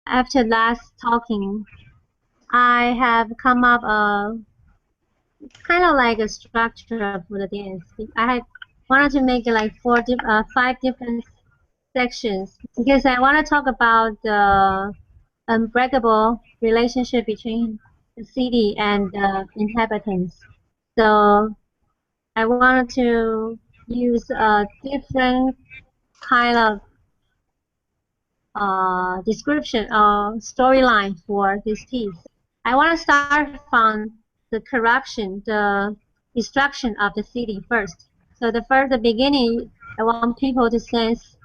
after last talking, I have come up kind of like a structure for the dance. I wanted to make it like 5 different sections because I want to talk about the unbreakable relationship between the city and the inhabitants. So I wanted to use a different kind of description or storyline for this piece. I want to start from the corruption, the destruction of the city first. So the beginning, I want people to sense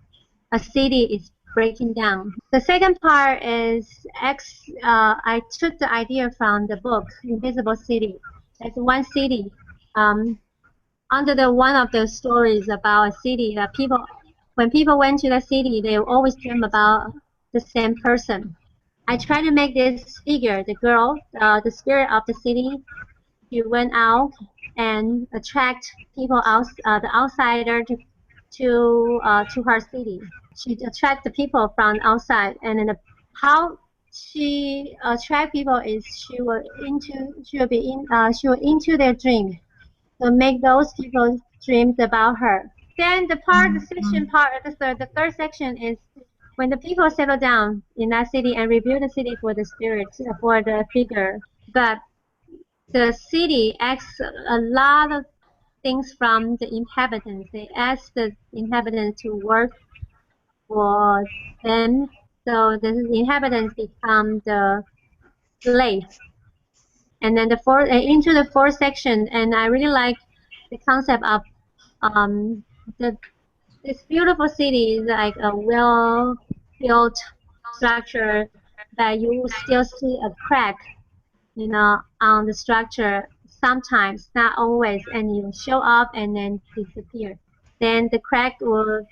a city is breaking down. The second part is I took the idea from the book Invisible City. It's one city. Under one of the stories about a city that when people went to the city, they always dream about the same person. I tried to make this figure, the girl, the spirit of the city. She went out and attract people the outsider to her city. She attract the people from outside, and then how she attract people is she will into their dream. So make those people dreams about her. Then the third section is when the people settle down in that city and rebuild the city for the spirit, for the figure. But the city asks a lot of things from the inhabitants. They ask the inhabitants to work for them. So the inhabitants become the slaves. And then into the fourth section, and I really like the concept of this beautiful city is like a well-built structure that you will still see a crack, on the structure sometimes, not always, and you show up and then disappear. Then the crack will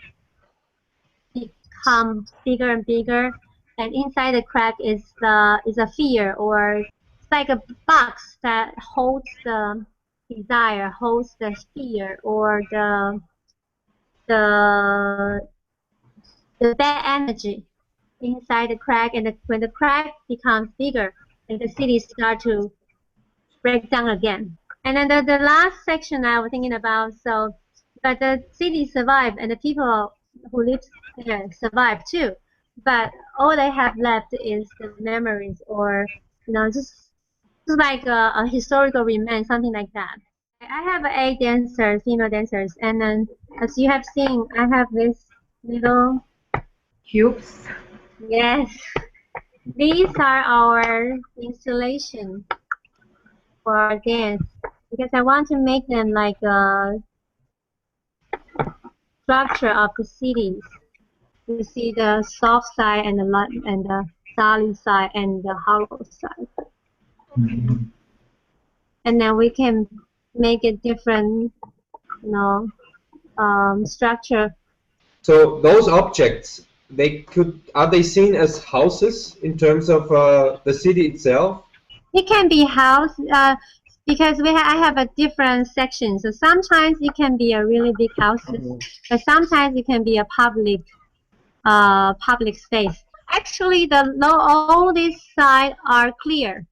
become bigger and bigger, and inside the crack is a fear, or it's like a box that holds the desire, holds the fear, or the bad energy inside the crack. And when the crack becomes bigger, and the city start to break down again. And then the last section I was thinking about, but the city survived and the people who live there survive too. But all they have left is the memories, or just like a historical remains, something like that. I have 8 dancers, female dancers, and then as you have seen, I have this little cubes. Yes, these are our installation for our dance, because I want to make them like a structure of the cities. You see the soft side and the solid side and the hollow side. And then we can make it different, structure. So those objects, are they seen as houses in terms of the city itself? It can be house, because I have a different section. So sometimes it can be a really big house, but sometimes it can be a public space. Actually, all these sides are clear,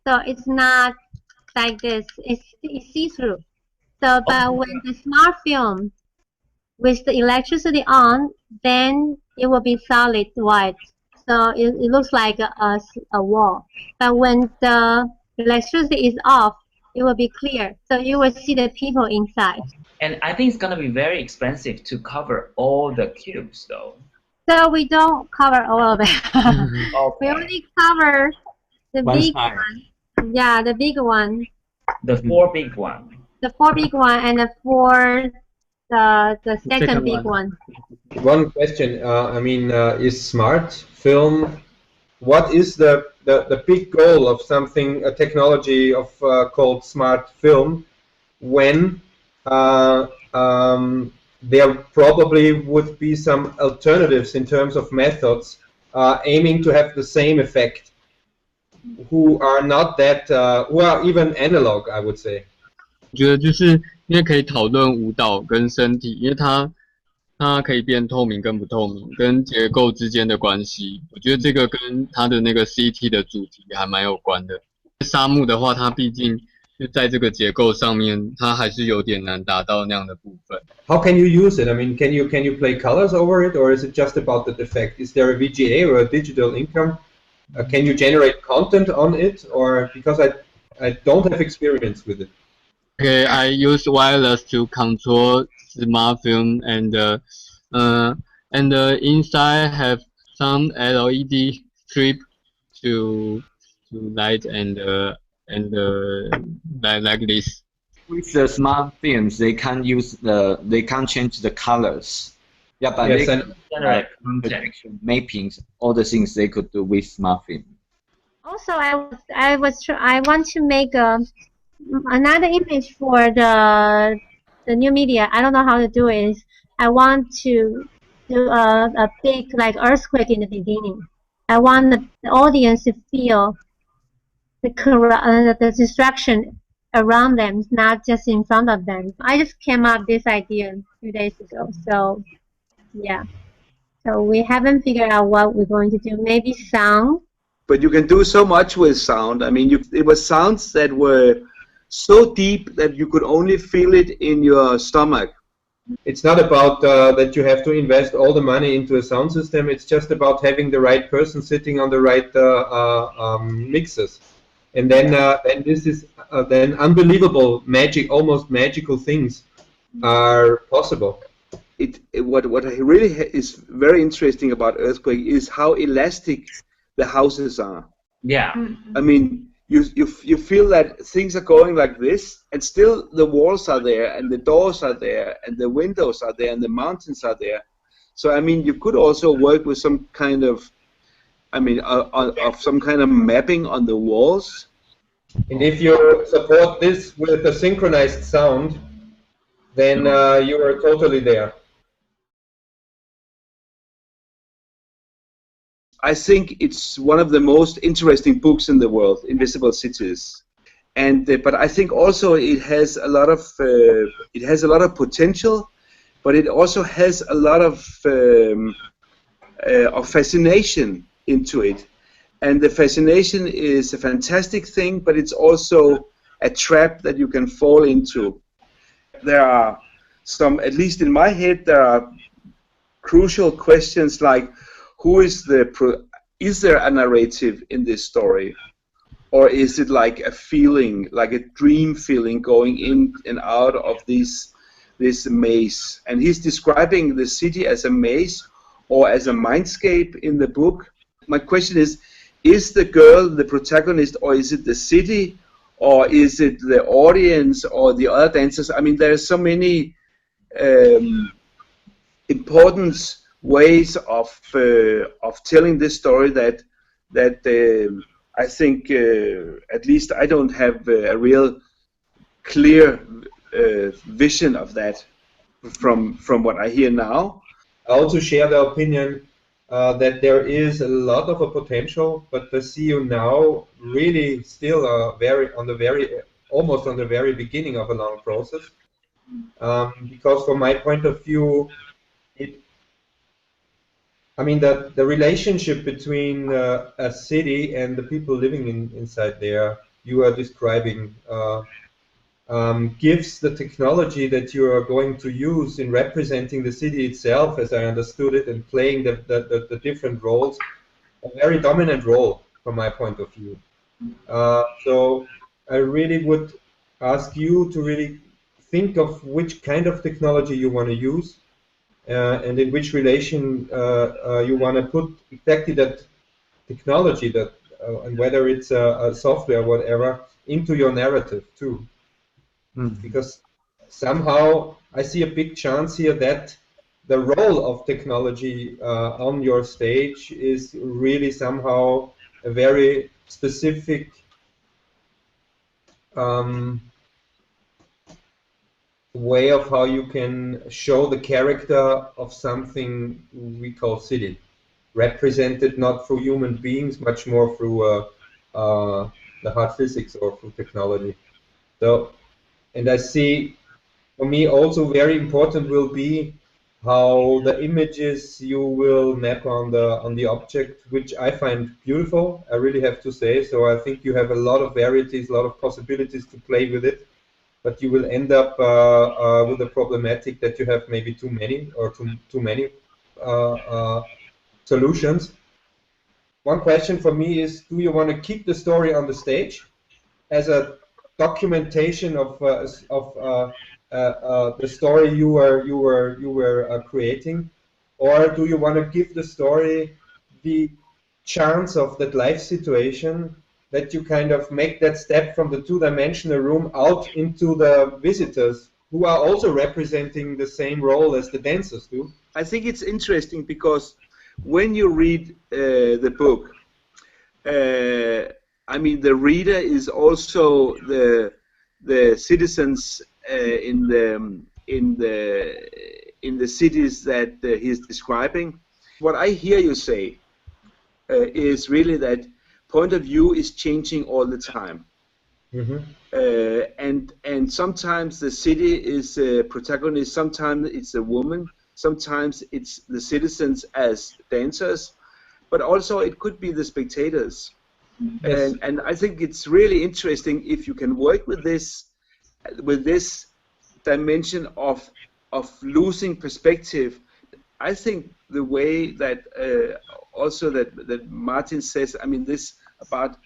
so it's not like this. It's see-through. So, but when the smart film with the electricity on, then it will be solid white. So it looks like a wall. But when the electricity is off, it will be clear. So you will see the people inside. And I think it's going to be very expensive to cover all the cubes, though. So we don't cover all of it. Okay. We only cover the big side. one. Yeah, the big one. The 4 big ones. The 4 big one and the second big one. One question. Is smart film? What is the big goal of a technology called smart film, when there probably would be some alternatives in terms of methods aiming to have the same effect, who are not that, who are even analog, I would say. 我觉得就是因为可以讨论舞蹈跟身体，因为它它可以变透明跟不透明，跟结构之间的关系，我觉得这个跟它的那个 CT 的主题还蛮有关的。沙漠的话，它毕竟就在这个结构上面，它还是有点难达到那样的部分。How can you use it? I mean, can you play colors over it, or is it just about the effect? Is there a VGA or a digital income? Can you generate content on it, or because I don't have experience with it? Okay, I use wireless to control smart film, and inside have some LED strip to light and like this. With the smart films, they can't change the colors. Yeah, but Yes, they and can Generate projection, mappings, all the things they could do with smart film. Also, I want to make another image for the new media. I don't know how to do it. I want to do a big like earthquake in the beginning. I want the audience to feel the destruction around them, not just in front of them. I just came up with this idea 2 days ago. So yeah. So we haven't figured out what we're going to do. Maybe sound. But you can do so much with sound. I mean, it was sounds that were so deep that you could only feel it in your stomach. it's not about that you have to invest all the money into a sound system. It's just about having the right person sitting on the right mixers, and then this is then unbelievable magic, almost magical things are possible. What really is very interesting about earthquake is how elastic the houses are. Yeah. I mean, you feel that things are going like this, and still the walls are there, and the doors are there, and the windows are there, and the mountains are there. So I mean, you could also work with some kind of, of some kind of mapping on the walls. And if you support this with a synchronized sound, then you are totally there. I think it's one of the most interesting books in the world, Invisible Cities, and but I think also it has a lot of potential, but it also has a lot of fascination into it, and the fascination is a fantastic thing, but it's also a trap that you can fall into. There are some, at least in my head, there are crucial questions like, is there a narrative in this story, or is it like a feeling, like a dream feeling going in and out of this maze? And he's describing the city as a maze or as a mindscape in the book. My question is the girl the protagonist, or is it the city, or is it the audience, or the other dancers? I mean, there are so many important ways of telling this story that I think at least I don't have a real clear vision of that from what I hear now. I also share the opinion that there is a lot of a potential, but the CU now really still almost on the very beginning of a long process. Because from my point of view, the relationship between a city and the people living inside there you are describing gives the technology that you are going to use in representing the city itself, as I understood it, and playing the different roles, a very dominant role from my point of view. So I really would ask you to really think of which kind of technology you want to use, and in which relation you want to put exactly that technology, and whether it's a software or whatever, into your narrative too. Because somehow I see a big chance here that the role of technology on your stage is really somehow a very specific way of how you can show the character of something we call city, represented not through human beings, much more through the hard physics or through technology. So, and I see, for me also very important will be how the images you will map on the object, which I find beautiful, I really have to say. So I think you have a lot of varieties, a lot of possibilities to play with it, but you will end up with a problematic that you have maybe too many or too many solutions. One question for me is, do you want to keep the story on the stage as a documentation of the story you were creating, or do you want to give the story the chance of that life situation, that you kind of make that step from the two-dimensional room out into the visitors who are also representing the same role as the dancers do? I think it's interesting because when you read the book, I mean, the reader is also the citizens in the cities that he's describing. What I hear you say is really that point of view is changing all the time. And sometimes the city is a protagonist, sometimes it's a woman, sometimes it's the citizens as dancers, but also it could be the spectators. Yes. And I think it's really interesting if you can work with this dimension of losing perspective. I think the way that also that Martin says, I mean, this about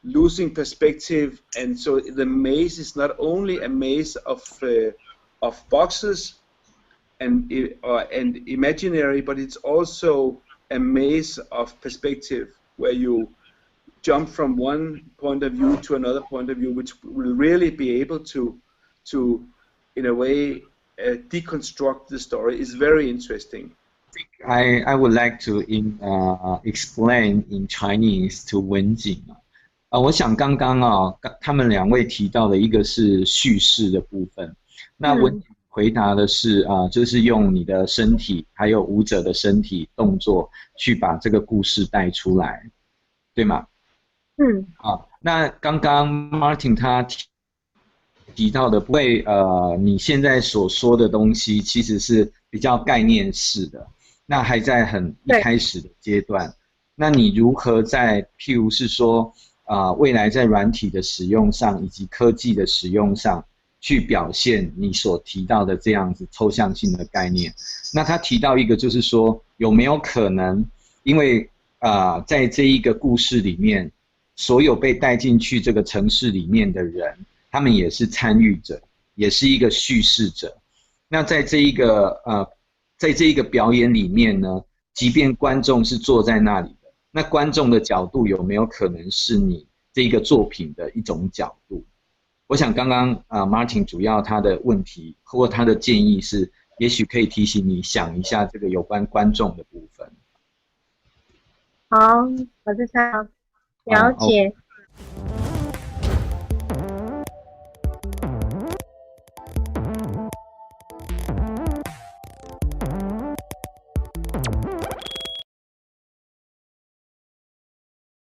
losing perspective, and so the maze is not only a maze of boxes and imaginary, but it's also a maze of perspective where you jump from one point of view to another point of view, which will really be able to in a way deconstruct the story. Is very interesting. I would like to explain in Chinese to Wen-Jinn。我想刚刚他们两位提到的一个是叙事的部分，那Wen-Jinn回答的是就是用你的身体还有舞者的身体动作去把这个故事带出来，对吗？那刚刚 Martin 他提到的，你现在所说的东西其实是比较概念式的，那还在很一开始的阶段。那你如何在譬如是说未来在软体的使用上以及科技的使用上，去表现你所提到的这样子抽象性的概念？那他提到一个就是说，有没有可能，因为在这一个故事里面，所有被带进去这个城市里面的人，他们也是参与者，也是一个叙事者。那在这一个表演里面呢，即便观众是坐在那里的，那观众的角度有没有可能是你这个作品的一种角度？我想刚刚Martin 主要他的问题或他的建议是，也许可以提醒你想一下这个有关观众的部分。好，我知道，了解。